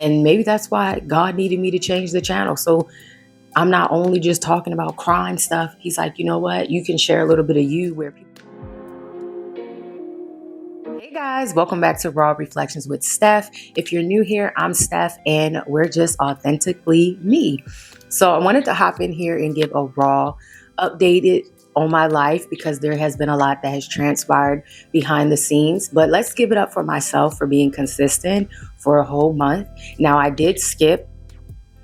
And maybe that's why God needed me to change the channel. So I'm not only just talking about crime stuff. He's like, you know what? You can share a little bit of you where people. Hey guys, welcome back to Raw Reflections with Steph. If you're new here, I'm Steph and we're just authentically me. So I wanted to hop in here and give a raw updated on my life because there has been a lot that has transpired behind the scenes. But let's give it up for myself for being consistent for a whole month. Now I did skip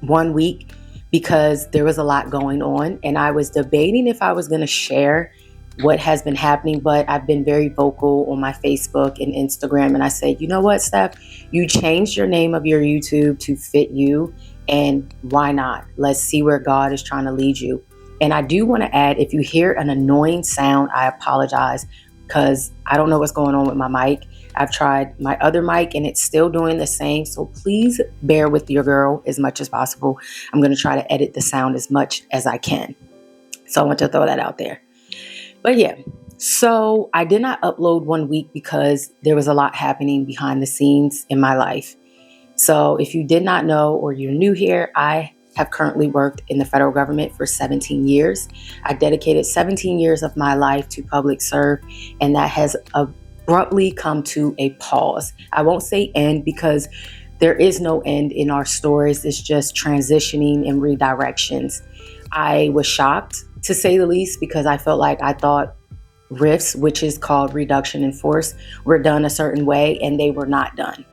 1 week because there was a lot going on and I was debating if I was going to share what has been happening, but I've been very vocal on my Facebook and Instagram. And I said, you know what, Steph, you changed your name of your YouTube to fit you. And why not? Let's see where God is trying to lead you. And I do want to add, if you hear an annoying sound, I apologize because I don't know what's going on with my mic. I've tried my other mic and it's still doing the same. So please bear with your girl as much as possible. I'm going to try to edit the sound as much as I can. So I want to throw that out there. But yeah, so I did not upload 1 week because there was a lot happening behind the scenes in my life. So if you did not know or you're new here, I have currently worked in the federal government for 17 years. I dedicated 17 years of my life to public serve, and that has abruptly come to a pause. I won't say end because there is no end in our stories. It's just transitioning and redirections. I was shocked, to say the least, because I thought RIFs, which is called reduction in force, were done a certain way, and they were not done.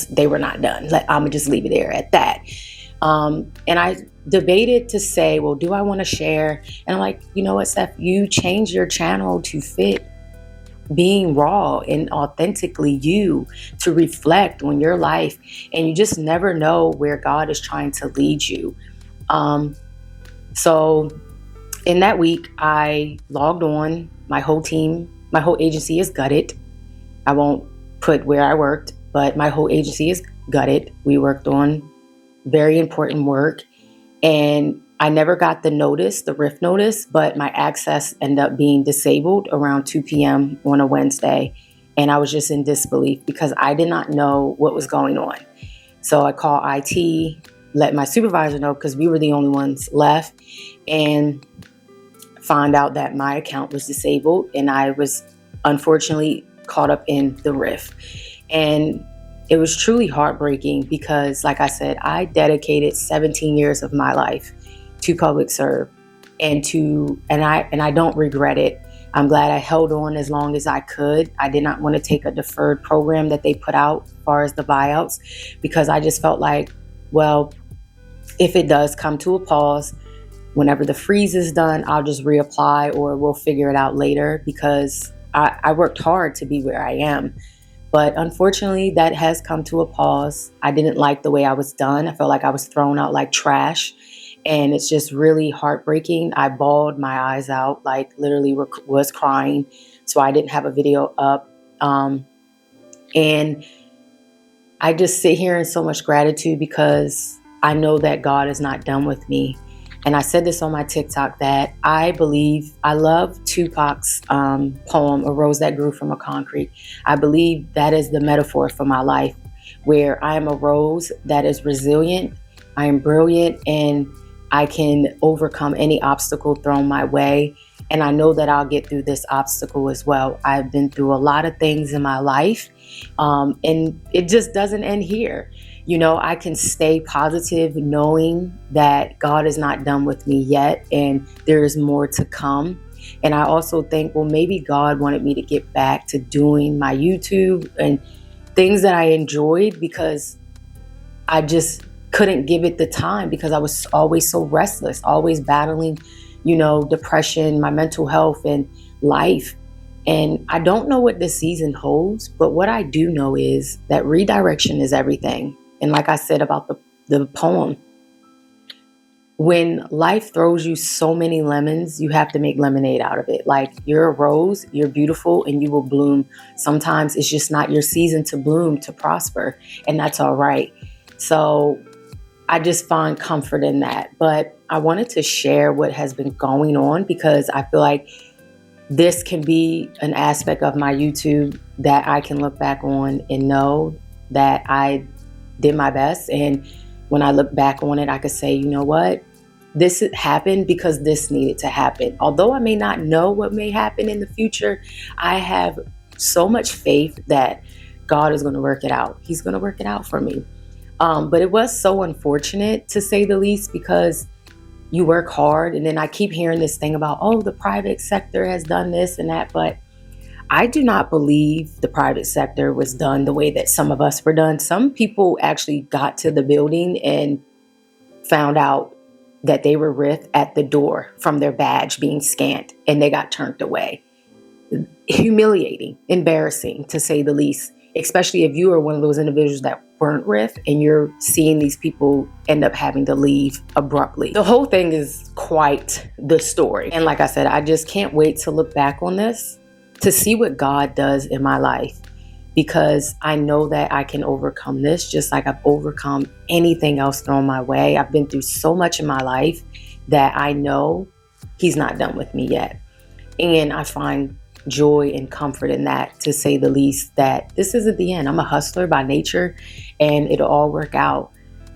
They were not done. I'm gonna just leave it there at that. And I debated to say, well, do I want to share? And I'm like, you know what, Steph, you changed your channel to fit being raw and authentically you, to reflect on your life, and you just never know where God is trying to lead you. So in that week, I logged on. My whole team, my whole agency is gutted. I won't put where I worked, but my whole agency is gutted. We worked on very important work, and I never got the notice, the RIF notice, but my access ended up being disabled around 2 p.m. on a Wednesday. And I was just in disbelief because I did not know what was going on. So I called IT, let my supervisor know because we were the only ones left, and found out that my account was disabled and I was unfortunately caught up in the RIF. And it was truly heartbreaking because, like I said, I dedicated 17 years of my life to public serve and I don't regret it. I'm glad I held on as long as I could. I did not want to take a deferred program that they put out as far as the buyouts because I just felt like, well, if it does come to a pause, whenever the freeze is done, I'll just reapply or we'll figure it out later because I worked hard to be where I am. But unfortunately, that has come to a pause. I didn't like the way I was done. I felt like I was thrown out like trash. And it's just really heartbreaking. I bawled my eyes out, like literally was crying. So I didn't have a video up. And I just sit here in so much gratitude because I know that God is not done with me. And I said this on my TikTok that I love Tupac's poem, A Rose That Grew from a Concrete. I believe that is the metaphor for my life, where I am a rose that is resilient, I am brilliant, and I can overcome any obstacle thrown my way. And I know that I'll get through this obstacle as well. I've been through a lot of things in my life, and it just doesn't end here. You know, I can stay positive knowing that God is not done with me yet and there is more to come. And I also think, well, maybe God wanted me to get back to doing my YouTube and things that I enjoyed because I just couldn't give it the time because I was always so restless, always battling, you know, depression, my mental health and life. And I don't know what this season holds, but what I do know is that redirection is everything. And like I said about the poem, when life throws you so many lemons, you have to make lemonade out of it. Like, you're a rose, you're beautiful, and you will bloom. Sometimes it's just not your season to bloom, to prosper, and that's all right. So I just find comfort in that. But I wanted to share what has been going on because I feel like this can be an aspect of my YouTube that I can look back on and know that I did my best. And when I look back on it, I could say, you know what? This happened because this needed to happen. Although I may not know what may happen in the future, I have so much faith that God is going to work it out. He's going to work it out for me. But it was so unfortunate, to say the least, because you work hard. And then I keep hearing this thing about, oh, the private sector has done this and that. But I do not believe the private sector was done the way that some of us were done. Some people actually got to the building and found out that they were RIF at the door from their badge being scanned, and they got turned away. Humiliating, embarrassing, to say the least, especially if you are one of those individuals that weren't RIF and you're seeing these people end up having to leave abruptly. The whole thing is quite the story. And like I said, I just can't wait to look back on this, to see what God does in my life, because I know that I can overcome this just like I've overcome anything else thrown my way. I've been through so much in my life that I know He's not done with me yet. And I find joy and comfort in that, to say the least, that this isn't the end. I'm a hustler by nature, and it'll all work out.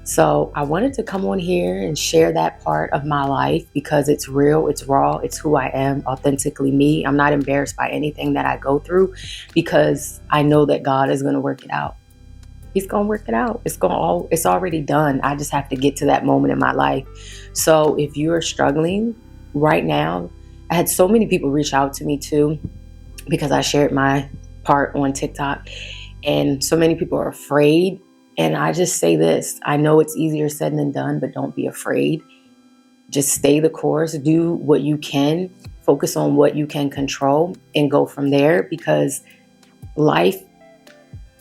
So I wanted to come on here and share that part of my life, because it's real, it's raw, it's who I am, authentically me. I'm not embarrassed by anything that I go through, because I know that God is going to work it out. He's going to work it out. It's already done. I just have to get to that moment in my life. So if you are struggling right now, I had so many people reach out to me too, because I shared my part on TikTok, and so many people are afraid. And I just say this, I know it's easier said than done, but don't be afraid. Just stay the course, do what you can, focus on what you can control, and go from there, because life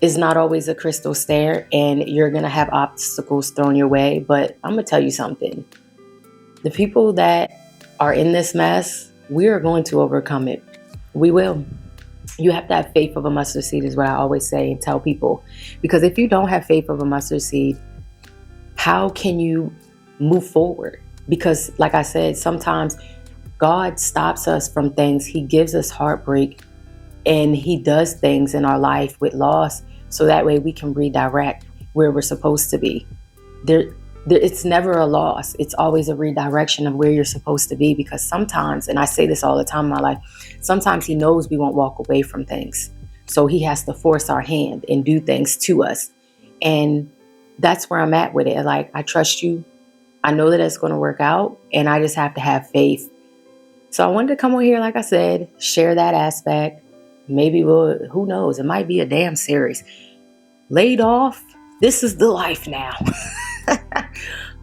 is not always a crystal stair, and you're going to have obstacles thrown your way. But I'm going to tell you something. The people that are in this mess, we are going to overcome it. We will. You have to have faith of a mustard seed, is what I always say and tell people. Because if you don't have faith of a mustard seed, how can you move forward? Because like I said, sometimes God stops us from things. He gives us heartbreak, and He does things in our life with loss, so that way we can redirect where we're supposed to be. It's never a loss. It's always a redirection of where you're supposed to be, because sometimes, and I say this all the time in my life, sometimes He knows we won't walk away from things. So He has to force our hand and do things to us. And that's where I'm at with it. Like, I trust you. I know that it's going to work out, and I just have to have faith. So I wanted to come on here, like I said, share that aspect. Maybe who knows? It might be a damn series. Laid off. This is the life now.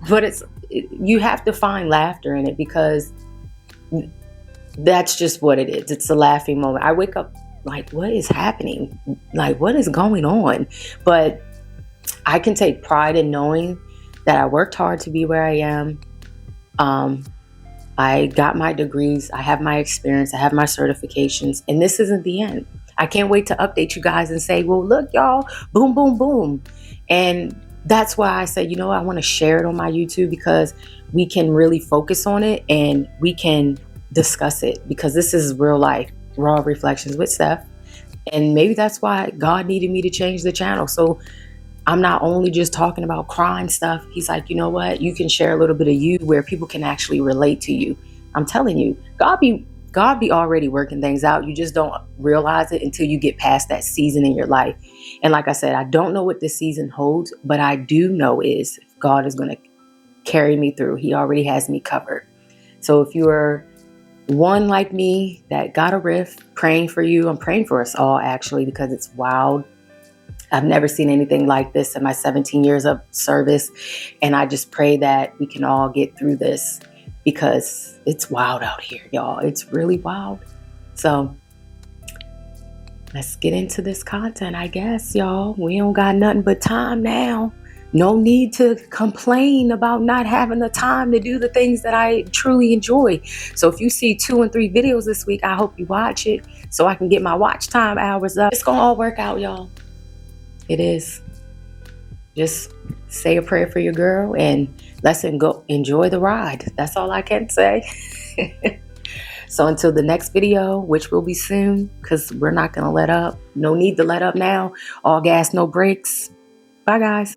But you have to find laughter in it, because that's just what it is. It's a laughing moment. I wake up like, what is happening? Like, what is going on? But I can take pride in knowing that I worked hard to be where I am. I got my degrees. I have my experience. I have my certifications. And this isn't the end. I can't wait to update you guys and say, well, look, y'all, boom, boom, boom. And that's why I said, you know, I want to share it on my YouTube, because we can really focus on it and we can discuss it, because this is real life, raw reflections with Steph. And maybe that's why God needed me to change the channel. So I'm not only just talking about crime stuff. He's like, you know what? You can share a little bit of you where people can actually relate to you. I'm telling you, God be already working things out. You just don't realize it until you get past that season in your life. And like I said, I don't know what this season holds, but I do know is God is going to carry me through. He already has me covered. So if you are one like me that got a RIF, praying for you. I'm praying for us all, actually, because it's wild. I've never seen anything like this in my 17 years of service. And I just pray that we can all get through this, because it's wild out here, y'all. It's really wild. So let's get into this content, I guess, y'all. We don't got nothing but time now. No need to complain about not having the time to do the things that I truly enjoy. So if you see 2 and 3 videos this week, I hope you watch it so I can get my watch time hours up. It's going to all work out, y'all. It is. Just say a prayer for your girl and let's go enjoy the ride. That's all I can say. So until the next video, which will be soon, because we're not going to let up. No need to let up now. All gas, no brakes. Bye, guys.